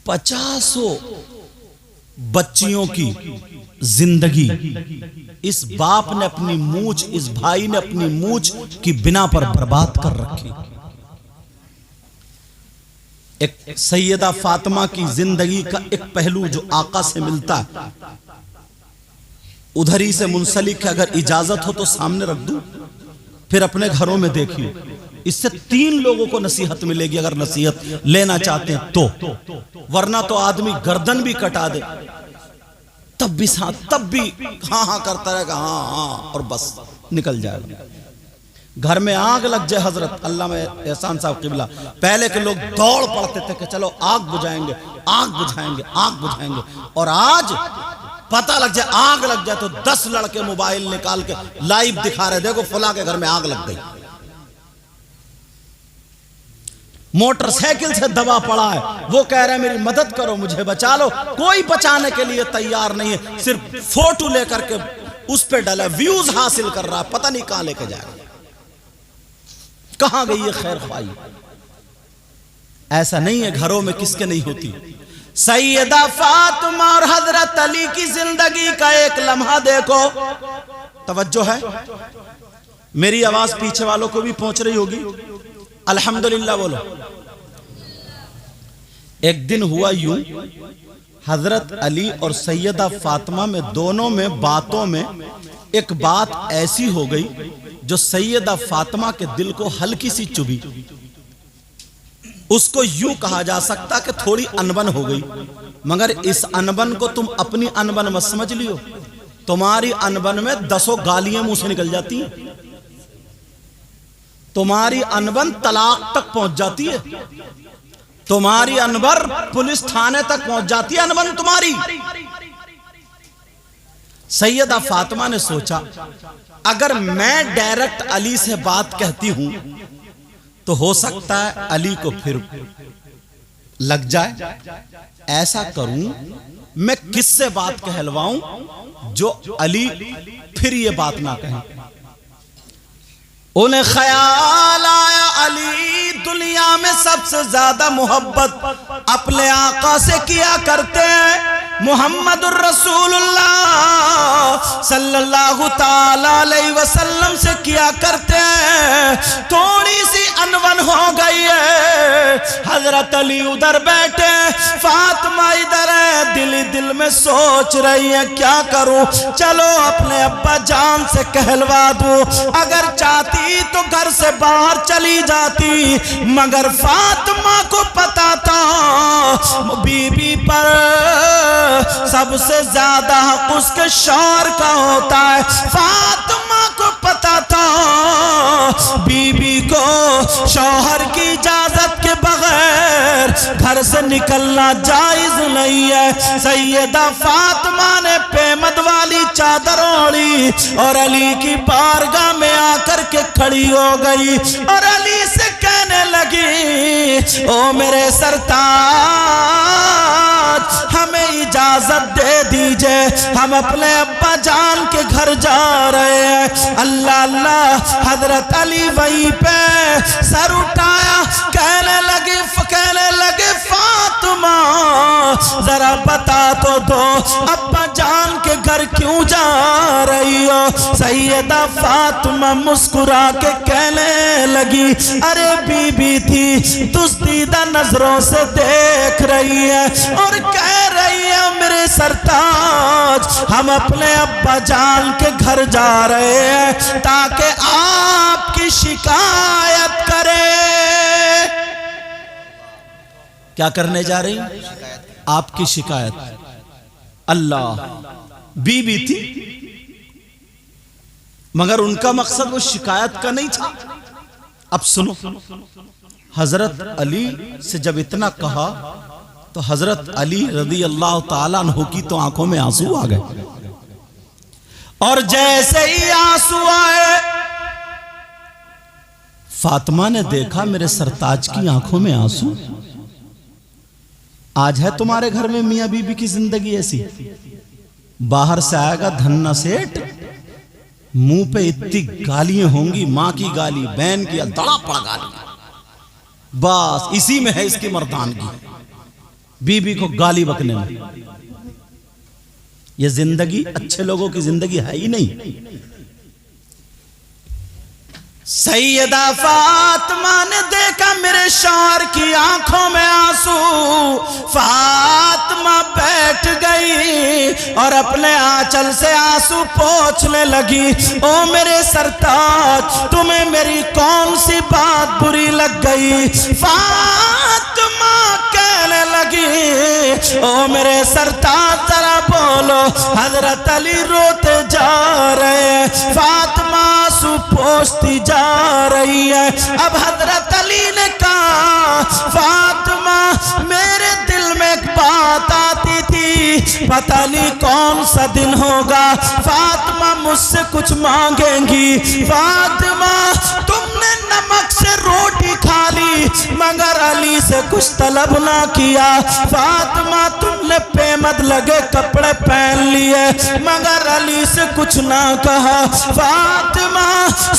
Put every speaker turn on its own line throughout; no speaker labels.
पचासों बच्चियों की जिंदगी इस बाप ने अपनी मूंछ, इस भाई ने अपनी मूंछ की बिना पर बर्बाद कर रखी। एक सैयदा फातिमा की जिंदगी का एक पहलू जो आका से मिलता है, उधर ही से मुंसलिक है। अगर इजाजत हो तो सामने रख दूं, फिर अपने घरों में देखिए। इससे 3 लोगों को नसीहत मिलेगी अगर नसीहत लेना चाहते हैं तो, वरना तो आदमी गर्दन भी कटा दे तब भी हाँ करता रहेगा, हाँ और बस निकल जाएगा। घर में आग लग जाए, हजरत अल्लाह में एहसान साहब किबला, पहले के लोग दौड़ पड़ते थे कि चलो आग बुझाएंगे, आग बुझाएंगे, आग बुझाएंगे। और आज पता लग जाए आग लग जाए तो 10 लड़के मोबाइल निकाल के लाइव दिखा रहे, देखो फला के घर में आग लग गई। मोटरसाइकिल से दबा पड़ा है, वो कह रहा है मेरी मदद करो, मुझे बचा लो। कोई बचाने के लिए तैयार नहीं है, सिर्फ फोटो लेकर के उस पे डाला, व्यूज हासिल कर रहा है, पता नहीं कहां लेके जाएगा, कहां गई है खैर ख्वाही। ऐसा नहीं है, घरों में किसके नहीं होती। सैयदा फातिमा और हजरत अली की जिंदगी का एक लम्हा देखो, तवज्जो है। मेरी आवाज पीछे वालों को भी पहुंच रही होगी, अल्हम्दुलिल्लाह बोलो। एक दिन हुआ यूं, हजरत अली और सैयदा फातिमा में दोनों में बातों में एक बात ऐसी हो गई जो सैयदा फातिमा के दिल को हल्की सी चुभी। उसको यूं कहा जा सकता कि थोड़ी अनबन हो गई, मगर इस अनबन को तुम अपनी अनबन मत समझ लियो। तुम्हारी अनबन में 10 गालियां मुंह से निकल जाती हैं, तुम्हारी अनबन तलाक तक पहुंच जाती है, तुम्हारी अनबन पुलिस थाने तक पहुंच जाती है, अनबन तुम्हारी। सैयदा फातिमा ने सोचा अगर मैं डायरेक्ट अली से बात कहती हूं तो हो सकता है अली को फिर लग जाए। ऐसा करूं मैं किससे बात कहलवाऊं जो अली फिर ये बात ना कहें। उन्हें ख्याल आया अली दुनिया में सबसे ज्यादा मोहब्बत अपने आका से किया करते हैं, मुहम्मदुर रसूलुल्लाह सल्लल्लाहु ताला अलैहि वसल्लम से किया करते हैं। थोड़ी सी अनबन हो गई है, हजरत अली उधर बैठे, फातिमा इधर है, दिल ही दिल में सोच रही है क्या करूं, चलो अपने अब्बा जान से कहलवा दूं। अगर चाहती तो घर से बाहर चली जाती, मगर फातिमा को पता था बीबी पर सबसे ज्यादा हक उसके शौहर का होता है। फातिमा को पता था बीबी को शौहर की इजाजत के बगैर घर से निकलना जायज नहीं है। सैयदा फातिमा ने पेमद वाली चादर ओढ़ी और अली की बारगाह में आकर के खड़ी हो गई और अली से कहने लगी, ओ मेरे सरताज हमें इजाजत दे दीजिए, हम अपने अब्बा जान के घर जा रहे हैं। अल्लाह अल्लाह, हजरत अली वहीं पे सर उठाया, कहने लगे फातिमा जरा बता तो दो अब्बा जान के घर क्यों जा रही हो। सैयदा फातिमा मुस्कुरा के कहने लगी, अरे बीबी थी दुस्तीदा नजरों से देख रही है और कह रही है मेरे सरताज हम अपने अब्बा जान के घर जा रहे हैं ताकि आपकी शिकायत करे। क्या करने जा रही? आपकी शिकायत। अल्लाह, बीबी थी मगर उनका मकसद वो शिकायत का नहीं था। अब सुनो, हजरत अली से जब इतना कहा तो हजरत अली रज़ी अल्लाह ताला अन्हु की तो आंखों में आंसू आ गए और जैसे ही आंसू आए फातिमा ने देखा मेरे सरताज की आंखों में आंसू। आज है तुम्हारे घर में मियां बीबी की जिंदगी ऐसी, बाहर से आएगा धन्ना सेठ منہ پہ اتنی گالیاں ہوں گی، ماں کی گالی، بہن کی دڑا پڑا گالی، بس اسی میں ہے اس کی مردانگی، بیوی کو گالی بکنے میں۔ یہ زندگی اچھے لوگوں کی زندگی ہے ہی نہیں۔ سیدہ فاطمہ نے دیکھا میرے شوہر کی آنکھوں میں آنسو، فاطمہ بیٹھ گئی اور اپنے آنچل سے آنسو پوچھنے لگی، او میرے سرتاج تمہیں میری کون سی بات بری لگ گئی؟ فاطمہ کہنے لگی، او میرے سرتاج ذرا بولو، حضرت علی روتے جا رہے ہیں۔ فاطمہ آنسو پوچھتی جا رہی ہے۔ اب حضرت علی نے کہا، فاطمہ میرے دل میں ایک بات آتی تھی، پتہ نہیں کون سا دن ہوگا فاطمہ مجھ سے کچھ مانگیں گی۔ فاطمہ تم نے نمک سے روٹی کھا لی مگر علی سے کچھ طلب نہ کیا۔ فاطمہ تم نے پیمد لگے کپڑے پہن لیے مگر علی سے کچھ نہ کہا۔ فاطمہ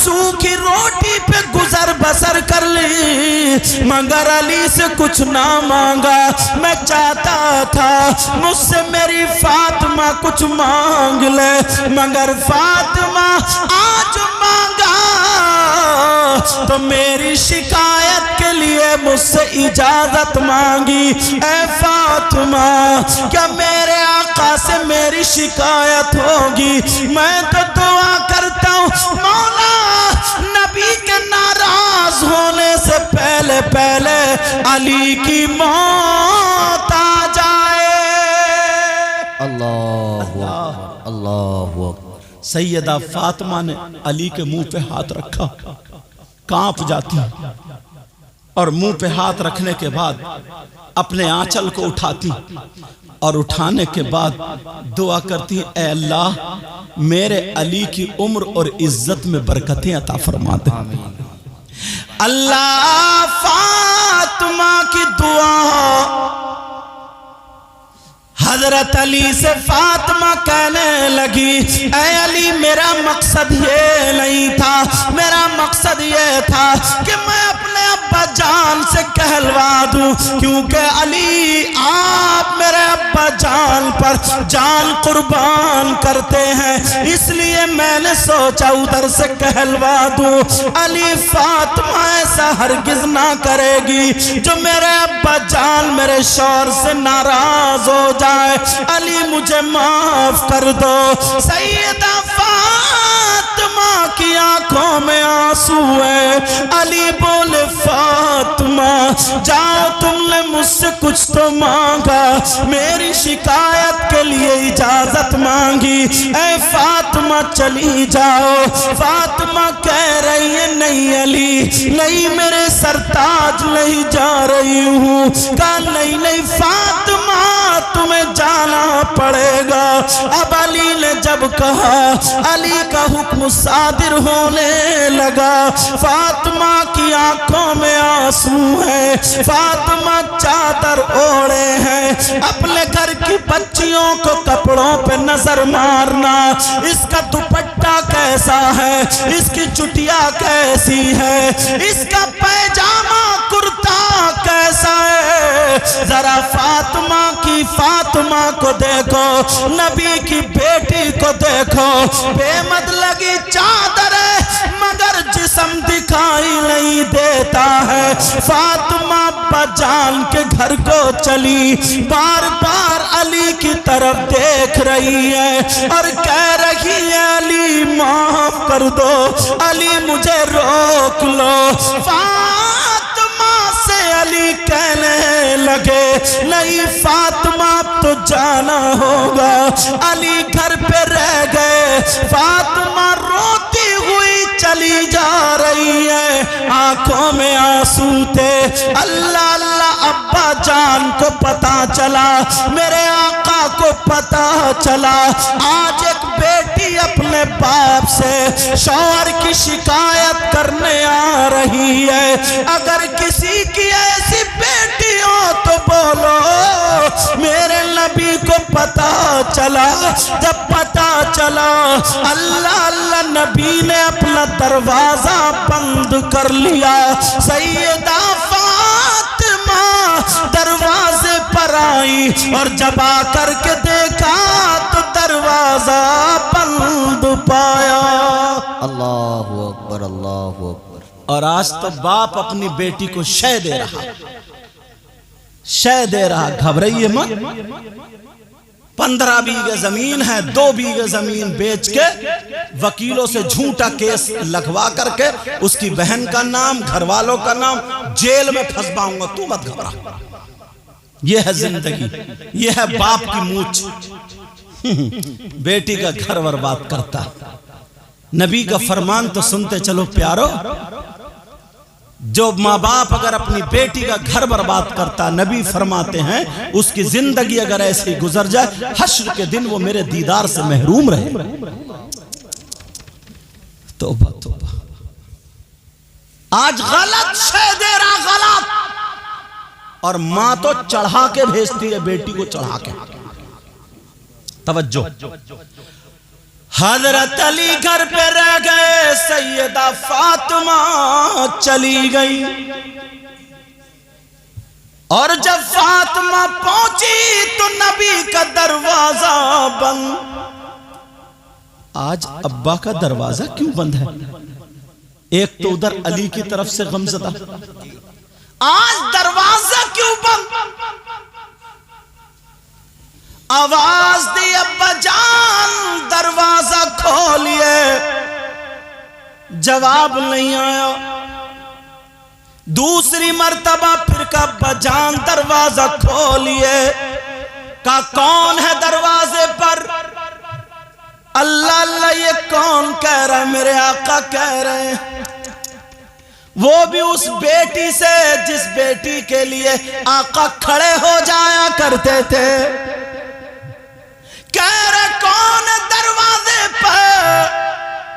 سوکھی روٹی پہ گزر بسر کر لی مگر علی سے کچھ نہ مانگا۔ میں چاہتا تھا مجھ سے میری فاطمہ کچھ مانگ لے مگر فاطمہ آج مانگا تو میری شکایت کے لیے مجھ سے اجازت مانگی۔ اے فاطمہ کیا میرے آقا سے میری شکایت ہوگی؟ میں تو دعا کرتا ہوں مولا نبی کے ناراض ہونے سے پہلے پہلے علی کی موت آ جائے۔ اللہ سیدہ فاطمہ نے علی کے منہ پہ ہاتھ رکھا، کانپ جاتی اور منہ پہ ہاتھ رکھنے کے بعد اپنے آنچل کو اٹھاتی اور اٹھانے کے بعد دعا کرتی، اے اللہ میرے علی کی عمر اور عزت میں برکتیں عطا فرما دے۔ اللہ فاطمہ کی دعا حضرت علی سے فاطمہ کہنے لگی، اے علی میرا مقصد یہ نہیں تھا، میرا مقصد یہ تھا کہ میں اپنے ابا جان سے کہلوا دوں، کیونکہ علی آپ میرے ابا جان پر جان قربان کرتے ہیں، اس لیے میں نے سوچا ادھر سے کہلوا دوں۔ علی فاطمہ ایسا ہرگز نہ کرے گی جو میرے ابا جان میرے شوہر سے ناراض ہو جائے۔ علی مجھے معاف کر دو۔ سیدہ فاطمہ کی آنکھوں میں آنسو ہے۔ علی بولے، فاطمہ جاؤ تم نے مجھ سے کچھ تو مانگا، میری شکایت کے لیے اجازت مانگی، اے فاطمہ چلی جاؤ۔ فاطمہ کہہ رہی ہے، نہیں علی نہیں، میرے سرتاج نہیں جا رہی ہوں۔ کہا نہیں فاطمہ تمہیں جانا پڑے گا۔ اب علی نے جب کہا، علی کا حکم صادر ہونے لگا۔ فاطمہ کی آنکھوں میں آنسو ہے، فاطمہ چادر اوڑے ہیں، اپنے گھر کی بچیوں کو کپڑوں پہ نظر مارنا، اس کا دوپٹہ کیسا ہے، اس کی چٹیا کیسی ہے، اس کا پیجامہ کرتا کیسا ہے، ذرا فاطمہ کو دیکھو، نبی کی بیٹی کو دیکھو، بے مد لگی چادر ہے مگر جسم دکھائی نہیں دیتا ہے۔ فاطمہ ابا جان کے گھر کو چلی، بار بار علی کی طرف دیکھ رہی ہے اور کہہ رہی ہے، علی معاف کر دو، علی مجھے روک لو۔ فاطمہ سے علی کہنے لگے، نہیں فاطمہ اب تو جانا ہوگا۔ علی گھر پہ رہ گئے، فاطمہ روتی ہوئی چلی جا رہی ہے، آنکھوں میں آنسو تھے۔ اللہ اللہ ابا جان کو پتا چلا، میرے آقا کو پتا چلا، آج ایک بیٹی اپنے باپ سے شوہر کی شکایت کرنے آ رہی ہے۔ اگر کسی کی ایسی بیٹی ہو تو بولو، میرے نبی کو پتا چلا، جب پتا چلا اللہ اللہ نبی نے اپنا دروازہ بند کر لیا. سیدہ فاطمہ دروازے پر آئی اور جب آ کر کے دیکھا تو دروازہ بند پایا.
اللہ اکبر اللہ اکبر.
اور آج تو باپ اپنی بیٹی کو شے دے رہا، شے دے رہا. گھبرائیے مت. 15 بیگھے زمین ہے، 2 بیگھے زمین بیچ کے وکیلوں سے جھوٹا کیس لگوا کر کے اس کی بہن کا نام، گھر والوں کا نام، جیل میں پھنسواؤں گا. تو مت گھبرا. یہ ہے زندگی، یہ ہے باپ کی مونچھ. بیٹی کا گھر برباد کرتا. نبی کا فرمان تو سنتے چلو پیارو. جو ماں باپ اگر اپنی بیٹی کا گھر برباد کرتا، نبی فرماتے ہیں اس کی زندگی اگر ایسی گزر جائے حشر کے دن وہ میرے دیدار سے محروم رہے. توبہ توبہ. آج غلط شے دے رہا، غلط. اور ماں تو چڑھا کے بھیجتی ہے بیٹی کو، چڑھا کے. توجہ. حضرت علی گھر پہ رہ گئے، سیدہ فاطمہ چلی گئی. اور جب فاطمہ پہنچی تو نبی کا دروازہ بند. آج ابا کا دروازہ کیوں بند ہے؟ ایک تو ادھر علی کی طرف سے غمزدہ، آج دروازہ کیوں بند؟ آواز دی ابا جان دروازہ کھولیے، جواب نہیں آیا. دوسری مرتبہ پھر کہا ابا جان دروازہ کھولیے. کہا کون ہے دروازے پر؟ اللہ اللہ یہ کون کہہ رہا ہے؟ میرے آقا کہہ رہے ہیں. وہ بھی اس بیٹی سے جس بیٹی کے لیے آقا کھڑے ہو جایا کرتے تھے. کہہ رہے کون دروازے پر؟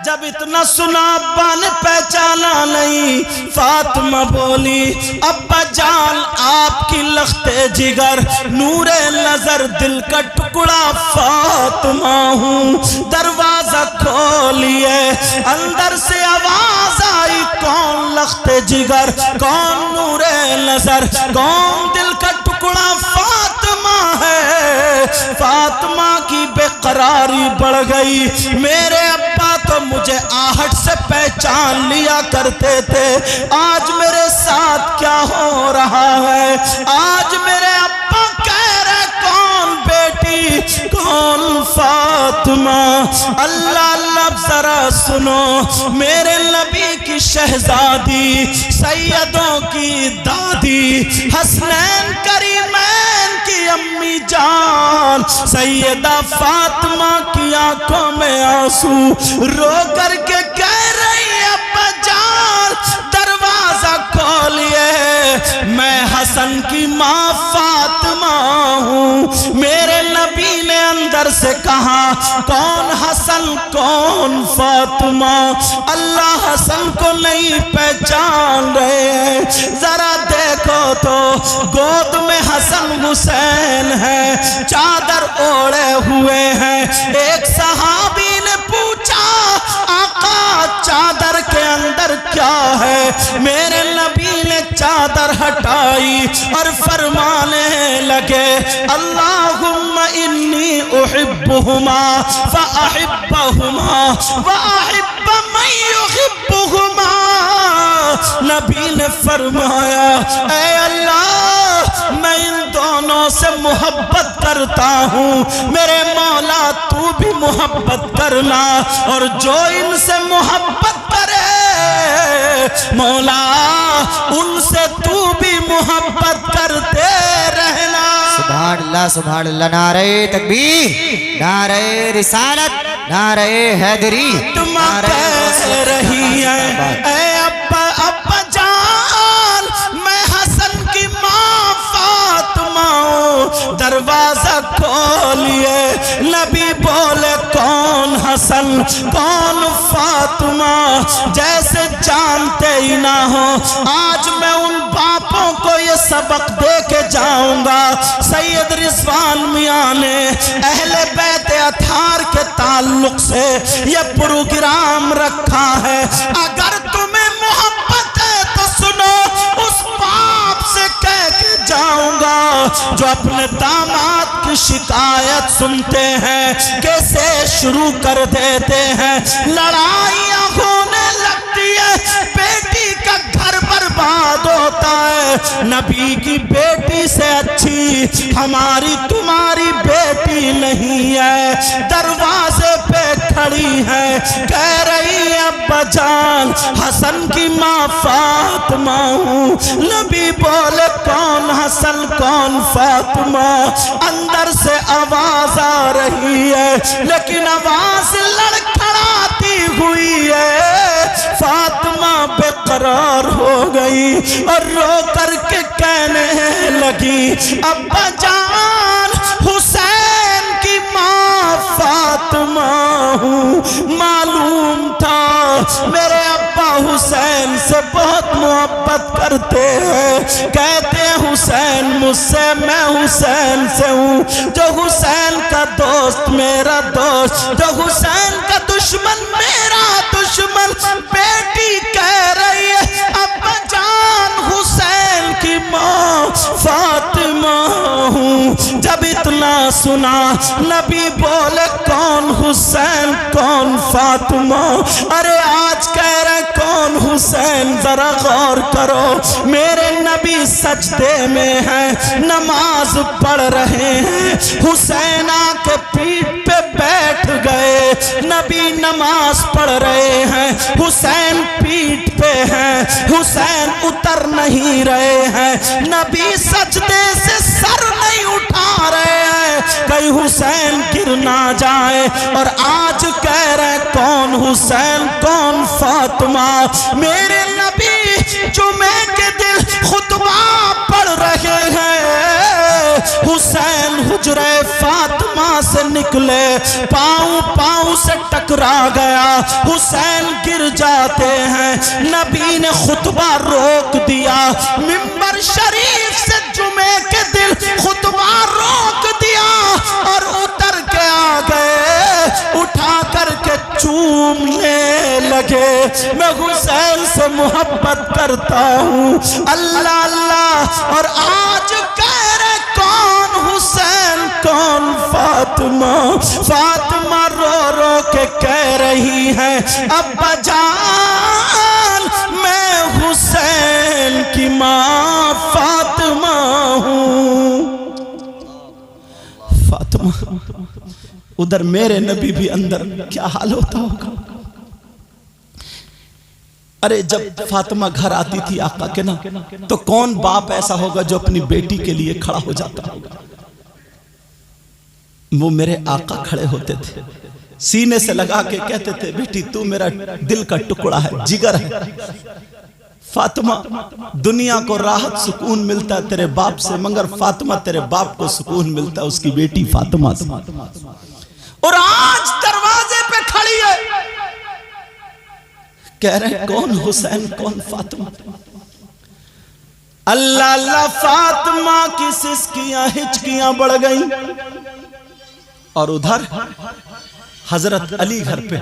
جب اتنا سنا ابا نے پہچانا نہیں. فاطمہ بولی ابا جان آپ کی لخت جگر، نور نظر، دل کا ٹکڑا فاطمہ ہوں. دروازہ کھولیے. اندر سے آواز آئی کون لخت جگر، کون نور نظر، کون دل کا ٹکڑا؟ فاطمہ ہے. فاطمہ کی بے قراری بڑھ گئی. میرے ابا تو مجھے آہٹ سے پہچان لیا کرتے تھے، آج میرے ساتھ کیا ہو رہا ہے؟ آج میرے ابا کہہ رہے کون بیٹی، کون فاطمہ. اللہ اللہ ذرا سنو. میرے نبی کی شہزادی، سیدوں کی دادی، حسنین کریمین کی امی جان سیدہ فاطمہ کی آنکھوں میں آنسو رو کر کے کہہ رہی ابا جان دروازہ کھولیے، میں حسن کی ماں فاطمہ ہوں. میرے نبی نے اندر سے کہا کون حسن کون فاطمہ؟ اللہ حسن کو نہیں پہچان رہے ہیں. ذرا دیکھو تو گود میں حسن حسین ہے، چادر اوڑے ہوئے ہیں. ایک صحابی نے پوچھا آقا چادر کے اندر کیا ہے؟ میرے نبی نے چادر ہٹائی اور فرمانے لگے اللہم انی احبہما فاحبہما واحب من یحبہما. نبی نے فرمایا اے اللہ میں ان دونوں سے محبت کرتا ہوں، میرے مولا تو بھی محبت کرنا، اور جو ان سے محبت کرے مولا ان سے تو بھی محبت کرتے رہنا.
سبحان اللہ سبحان اللہ. نعرہ تکبیر، نعرہ رسالت، نعرہ حیدری.
تم کہہ رہی ہے اے ابا ابا جان میں حسن کی ماں فاطمہ ہوں. دروازہ کھولیے. نبی بولے کون حسن کون فاطمہ؟ جیسے جانتے ہی نہ ہو. آج میں ان باپوں کو یہ سبق دے کے جاؤں گا. سید رضوان میاں نے اہل بیت اطہار کے تعلق ताल्लुक से ये प्रोग्राम रखा है। अगर तुम्हें मोहब्बत है तो सुनो, उस बाप से कह के जाऊंगा जो अपने दामाद की शिकायत सुनते हैं कैसे शुरू कर देते हैं, लड़ाइयाँ होने लगती है, बेटी का घर बर्बाद होता है। नबी की बेटी से अच्छी हमारी तुम्हारी बेटी नहीं है। दरवाजे पे खड़ी है, कह रही है अब्बा जान हसन की माँ फातिमा हूँ। नबी बोले कौन हसन कौन फातिमा? अंदर से आवाज आ रही है लेकिन आवाज लड़खड़ाती हुई है। फातिमा बेकरार हो गई और रो करके कहने लगी अब्बा जान हुसैन की माँ फातिमा हूँ। मालूम था मेरे अब्बा हुसैन से बहुत मोहब्बत करते हैं, कहते हैं हुसैन मुझसे, मैं हुसैन से हूँ। जो हुसैन का दोस्त मेरा दोस्त, जो हुसैन का दुश्मन मेरा दुश्मन। बेटी कह रही है अब्बा जान हुसैन की माँ फातिमा हूँ। जब इतना सुना नबी बोले कौन हुसैन कौन फातिमा? अरे आज कह रहे कौन हुसैन? जरा गौर करो, मेरे नबी सजदे में हैं, नमाज पढ़ रहे हैं, हुसैन आके पीठ पे बैठ गए। नबी नमाज पढ़ रहे हैं, हुसैन पीठ पे हैं, हुसैन उतर नहीं रहे हैं। नबी सजदे से सर नहीं उठा रहे हैं कहीं हुसैन गिर ना जाए। और आज कह रहे कौन हुसैन कौन फातिमा? मेरे नबी जुमे के दिन खुतबा पढ़ रहे हैं, हुसैन हुजरे फातिमा से निकले, पाँव से टकरा गया, हुसैन गिर जाते हैं। नबी ने खुतबा रोक दिया, मिंबर शरीफ से जुमे के दिन खुतबा रोक दिया और उतर के आ गए, उठा करके चूमने लगे। मैं हुसैन से मोहब्बत करता हूँ अल्लाह अल्लाह। और आज कह रहे कौन हुसैन कौन फातिमा? फातिमा रो रो के कह रही है अब्बा जान मैं हुसैन की माँ फातिमा हूँ। फातिमा उधर मेरे नबी भी अंदर क्या हाल होता होगा। अरे जब फातिमा घर आती थी आका के ना, तो कौन बाप ऐसा होगा जो अपनी बेटी के लिए खड़ा हो जाता होगा। वो मेरे आका खड़े होते थे, सीने से लगा के कहते थे बेटी तू मेरा दिल का टुकड़ा है, जिगर है। फातिमा दुनिया को राहत सुकून मिलता है तेरे बाप से, मगर फातिमा तेरे बाप को सुकून मिलता है उसकी बेटी फातिमा से। और आज दरवाजे पे खड़ी है, कह रहे हैं कौन हुसैन कौन फातिमा? अल्लाह अल्लाह। फातिमा की सिसकियां हिचकियां बढ़ गई और उधर हजरत अली घर पे,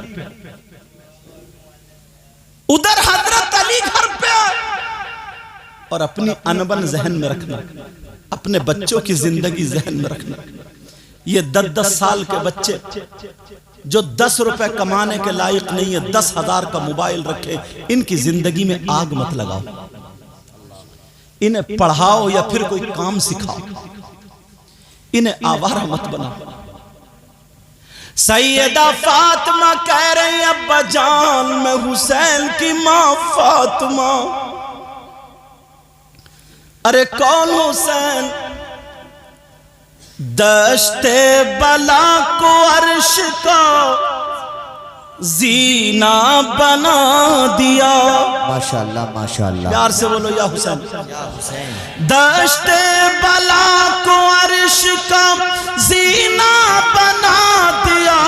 उधर हजरत अली घर पे। और अपनी अनबन जहन में रखना, अपने बच्चों की जिंदगी जहन में रखना। ये 10-10 साल के बच्चे जो 10 रुपए कमाने के लायक नहीं है, 10,000 का मोबाइल रखे, इनकी जिंदगी में आग मत लगाओ। इन्हें पढ़ाओ या फिर कोई काम सिखाओ, इन्हें आवारा मत बनाओ। सैयदा फातिमा कह रही अब्बा जान मैं हुसैन की माँ फातिमा। अरे कौन हुसैन? दश्ते बला को अर्श का जीना बना दिया।
माशाअल्लाह माशाअल्लाह।
प्यार से बोलो या हुसैन। दश्ते बला को अर्श का जीना बना दिया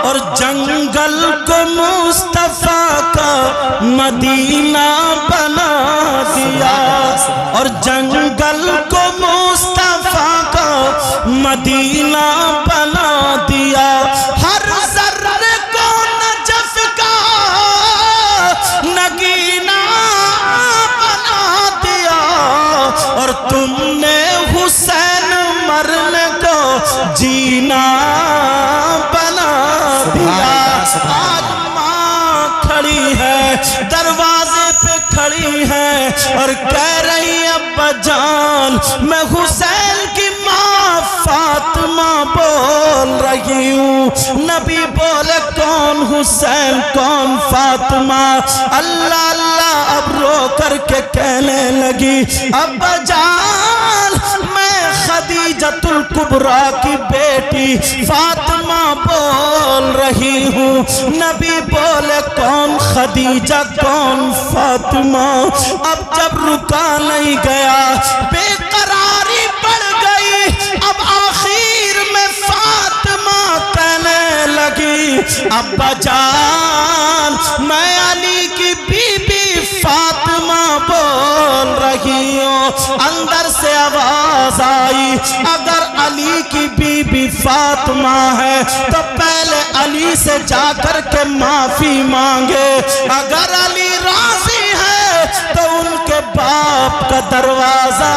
और जंगल को मुस्तफा का मदीना बना दिया। और जंगल को मुस्तफा का मदीना बना दिया। हर जर्रे اور کہہ رہی ابا جان میں حسین کی ماں فاطمہ بول رہی ہوں. نبی بولے کون حسین کون فاطمہ؟ اللہ اللہ اب رو کر کے کہنے لگی ابا جان میں خدیجۃ الکبریٰ کی بیٹی فاطمہ بول رہی ہوں. نبی بولے کون خدیجہ کون فاطمہ؟ اب جب رکا نہیں گیا بے قراری بڑھ گئی. اب آخر میں فاطمہ کہنے لگی ابا جان میں علی کی بی بی فاطمہ بول رہی ہوں. اندر سے آواز آئی اگر علی کی بی بی فاطمہ ہے تو پہلے علی سے جا کر کے معافی مانگے. اگر علی راضی ہے تو ان کے باپ کا دروازہ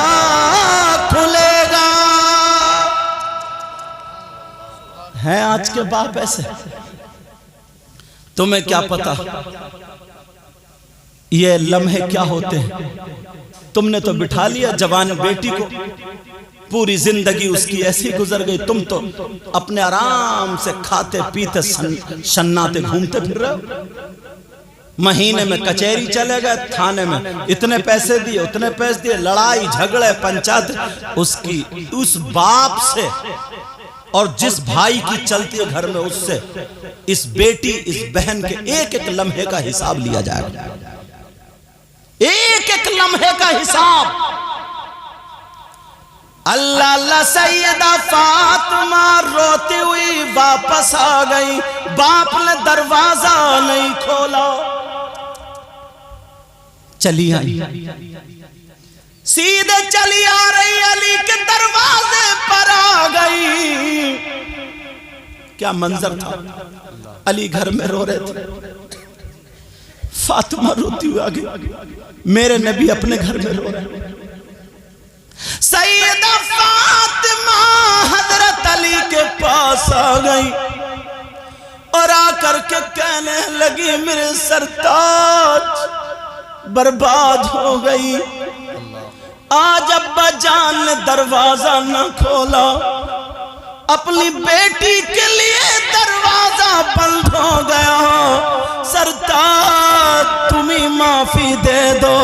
کھلے گا. ہیں آج کے باپ ایسے؟ تمہیں کیا پتا یہ لمحے کیا ہوتے ہیں؟ تم نے تو بٹھا لیا جوان بیٹی کو، پوری زندگی اس کی ایسی گزر گئی. تم تو اپنے آرام سے کھاتے پیتے شناتے گھومتے پھر رہے ہو. مہینے میں کچہری چلے گئے، تھانے میں اتنے پیسے دیے اتنے پیسے دیے، لڑائی جھگڑے پنچایت. اس باپ سے اور جس بھائی کی چلتی ہے گھر میں اس سے اس بیٹی اس بہن کے ایک ایک لمحے کا حساب لیا جائے گا. ایک ایک لمحے کا حساب. اللہ اللہ سیدہ فاطمہ روتی ہوئی واپس آ گئی. باپ نے دروازہ نہیں کھولا. چلی آئی سیدھے چلی آ رہی علی کے دروازے پر آ گئی. کیا منظر تھا. علی گھر میں رو رہے تھے، فاطمہ روتی ہوئی آ گئی. میرے نبی اپنے گھر میں رو رہے. سیدہ فاطمہ حضرت علی کے پاس آ گئی اور آ کر کے کہنے لگی میرے سرتاج برباد ہو گئی. آج ابا جان نے دروازہ نہ کھولا، اپنی بیٹی کے لیے دروازہ بند ہو گیا. سرتاج تمہیں معافی دے دو.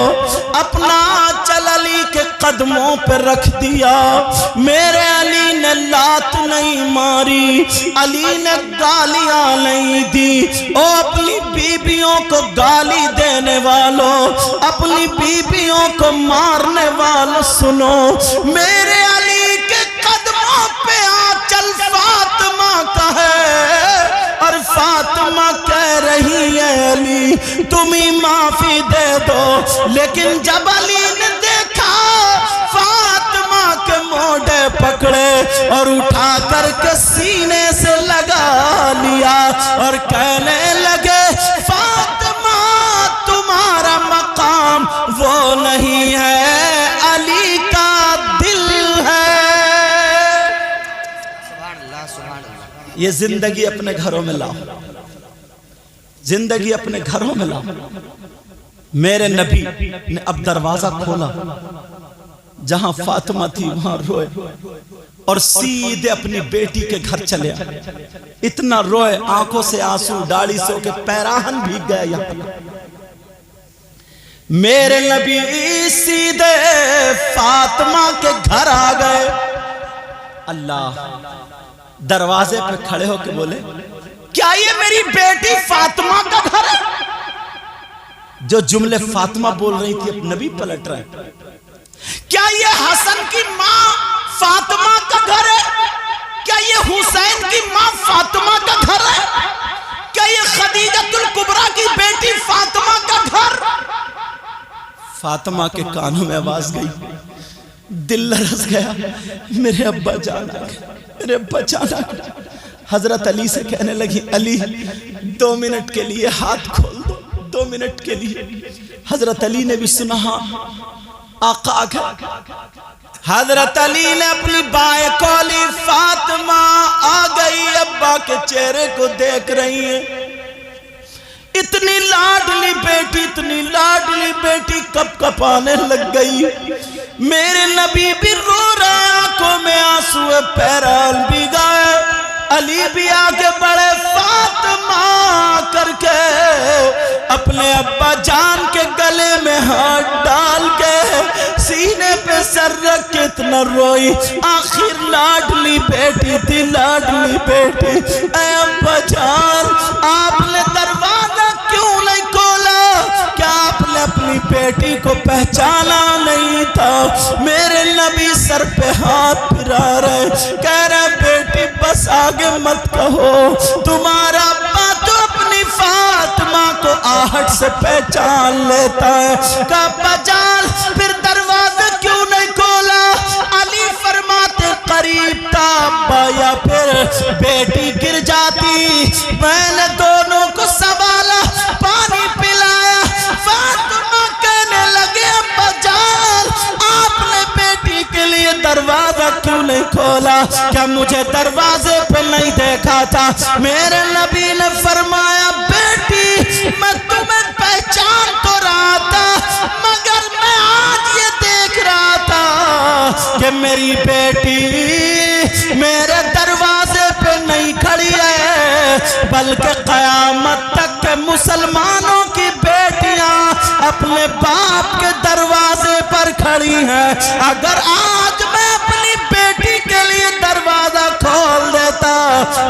اپنا چل علی کے قدموں پہ رکھ دیا. میرے علی نے لات نہیں ماری، علی نے گالیاں نہیں دی. او اپنی بیویوں کو گالی دینے والوں، اپنی بیویوں کو مارنے والوں سنو. میرے علی کے قدموں پہ آنچل فاطمہ کا ہے اور فاطمہ کہہ رہی ہے علی تمہیں معافی دے دو. لیکن جب علی نے دیکھا فاطمہ کے موڈے پکڑے اور اٹھا کر کے سینے سے لگا لیا اور کہنے لگے فاطمہ تمہارا مقام وہ نہیں ہے، علی کا دل ہے. یہ زندگی اپنے گھروں میں لاؤ، زندگی اپنے گھروں میں لاؤ. میرے نبی نے اب دروازہ کھولا، جہاں فاطمہ تھی وہاں روئے اور سیدھے اپنی بیٹی کے گھر چلے آئے. اتنا روئے آنکھوں سے آنسو داڑھی سے ہو کے پیراہن بھیگ گیا. یہاں میرے نبی سیدھے فاطمہ کے گھر آ گئے. اللہ دروازے پہ کھڑے ہو کے بولے کیا یہ میری بیٹی فاطمہ کا گھر ہے؟ جو جملے فاطمہ بول رہی تھی اب نبی پلٹ رہے. کیا یہ حسن کی ماں فاطمہ کا گھر ہے؟ کیا یہ حسین کی ماں فاطمہ کا گھر ہے؟ کیا یہ خدیجۃ الکبریٰ کی بیٹی فاطمہ کا گھر؟ فاطمہ کے کانوں میں آواز گئی، دل لرز گیا. میرے ابا جان آ گئے، میرے ابا جان آ گئے. حضرت علی سے کہنے لگی علی 2 منٹ کے لیے ہاتھ کھول دو، 2 منٹ کے لیے. حضرت علی نے بھی سنا ہاں آقا آ گئے. حضرت علی نے اپنی بائیں کولی فاطمہ آ گئی، ابا کے چہرے کو دیکھ رہی ہیں. इतनी लाडली बेटी कब कपाने लग गई। मेरे नबी भी रो रहे, आंखों में आंसू है, पैराल भी गए। अली भी आगे बढ़े, फातिमा करके अपने अब्बा जान के गले में हाथ डाल के सीने पे सर रख के इतना रोई। आखिर लाडली बेटी थी, लाडली बेटी। ऐ अब्बा जान, आपने दरवाजा क्यों नहीं खोला? क्या आपने अपनी बेटी को पहचाना नहीं था? मेरे नबी सर पे हाथ फिरा रहे, कह रहे बेटी बस आगे मत कहो, तुम्हारा अब्बा तो अपनी फातिमा को आहट से पहचान लेता है। अब्बा जान फिर दरवाजा क्यों नहीं खोला? अली फरमाते करीब था अब्बा या फिर बेटी गिर जाती। मैंने दोनों को संभाला, पानी पिलाया। फातिमा कहने लगे अब्बा जान आपने बेटी के लिए दरवाजा क्यों नहीं खोला? क्या मुझे दरवाजे पे नहीं देखा था? मेरे नबी ने फरमाया बेटी मैं तुम्हें पहचान तो रहा था, मगर मैं आज ये देख रहा था कि मेरी बेटी मेरे दरवाजे पे नहीं खड़ी है, बल्कि क़यामत तक के मुसलमानों की बेटियां अपने बाप के दरवाजे पर खड़ी हैं। अगर आज मैं अपनी बेटी के लिए दरवाजा खोल देता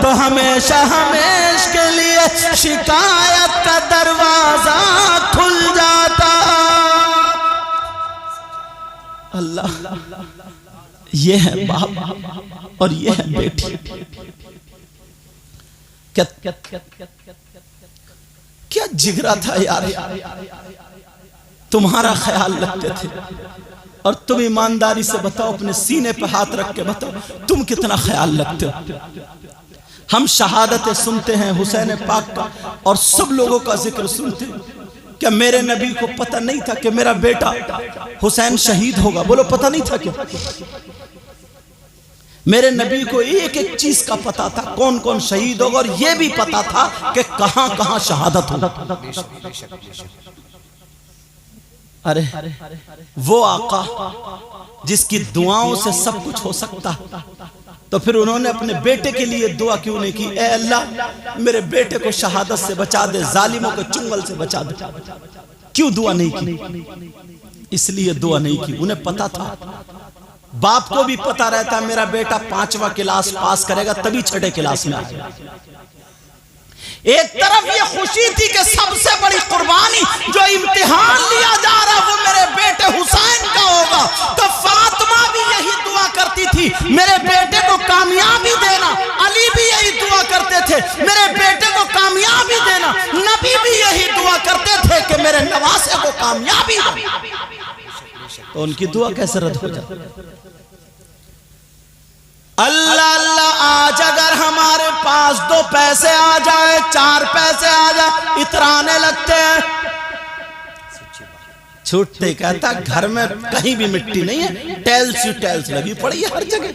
तो हमेशा हमेशा के लिए शिकायत का दरवाजा खुल जाता। अल्लाह, ये है बाप और ये है बेटी। क्या जिगरा था यार, तुम्हारा ख्याल रखते थे। और तुम ईमानदारी से बताओ, अपने सीने पे हाथ रख के बताओ तुम कितना ख्याल रखते हो। हम शहादतें सुनते हैं हुसैन पाक का और सब लोगों का जिक्र सुनते हैं। क्या मेरे नबी को पता नहीं था कि मेरा बेटा हुसैन शहीद होगा? बोलो पता नहीं था क्या? मेरे नबी को एक एक चीज का पता था, कौन कौन शहीद होगा, और यह भी पता था कि कहां कहां शहादत होगा। अरे वो आका जिसकी दुआओं से सब कुछ हो सकता, तो फिर उन्होंने अपने बेटे के लिए दुआ क्यों नहीं की? ऐ अल्लाह मेरे बेटे को शहादत से बचा दे, जालिमों के चुंगल से बचा दे। क्यों दुआ नहीं की? इसलिए दुआ नहीं की, उन्हें पता था। बाप को भी पता रहता मेरा बेटा 5वां क्लास पास करेगा तभी 6ठे क्लास में आएगा। एक तरफ ये खुशी थी कि सबसे बड़ी कुर्बानी जो इम्तिहान लिया जा रहा वो मेरे बेटे हुसैन का होगा, तो फातिमा भी यही दुआ करती थी मेरे बेटे को कामयाबी देना। अली भी यही दुआ करते थे मेरे बेटे को कामयाबी देना। नबी भी यही दुआ करते थे कि मेरे नवासे को कामयाबी देना। तो उनकी दुआ कैसे रद्द हो जाती? अल्लाह अल्लाह, आज अगर हमारे पास 2 पैसे आ जाए, 4 पैसे आ जाए, इतराने लगते हैं। छूटते कहता घर में कहीं भी मिट्टी नहीं है, टाइल्स ही टाइल्स लगी पड़ी है हर जगह।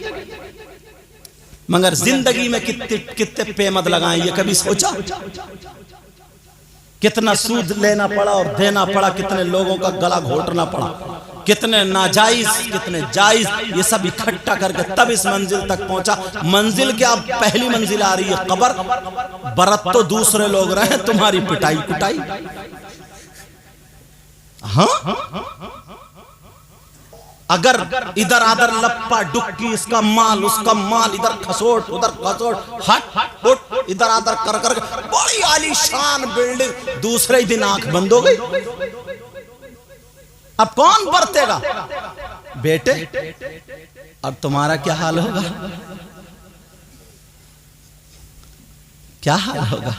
मगर जिंदगी में कितने पेमद लगाए, ये कभी सोचा? कितना सूद लेना पड़ा और देना पड़ा, कितने लोगों का गला घोटना पड़ा, कितने नाजायज कितने जायज, ये सब इकट्ठा करके तब इस मंजिल तक पहुंचा। मंजिल क्या, अब पहली मंजिल आ रही है कब्र। बरत तो दूसरे लोग रहे, तुम्हारी पिटाई कुटाई। हाँ, अगर इधर आधर लप्पा डुक्की, इसका माल उसका माल, इधर खसोट उधर खसोट, हट उठ, इधर आधर कर कर बड़ी आलीशान बिल्डिंग, दूसरे ही दिन आंख बंद हो गई। अब कौन बरतेगा? बेटे, अब तुम्हारा क्या हाल होगा? क्या हाल होगा?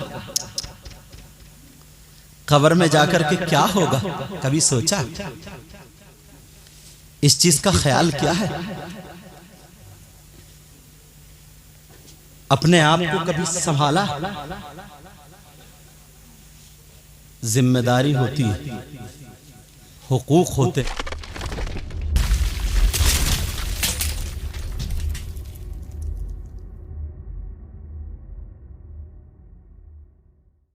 कब्र में जाकर के क्या होगा? कभी सोचा? इस चीज का ख्याल क्या है? अपने आप को कभी संभाला? जिम्मेदारी होती है, हुकूक होते।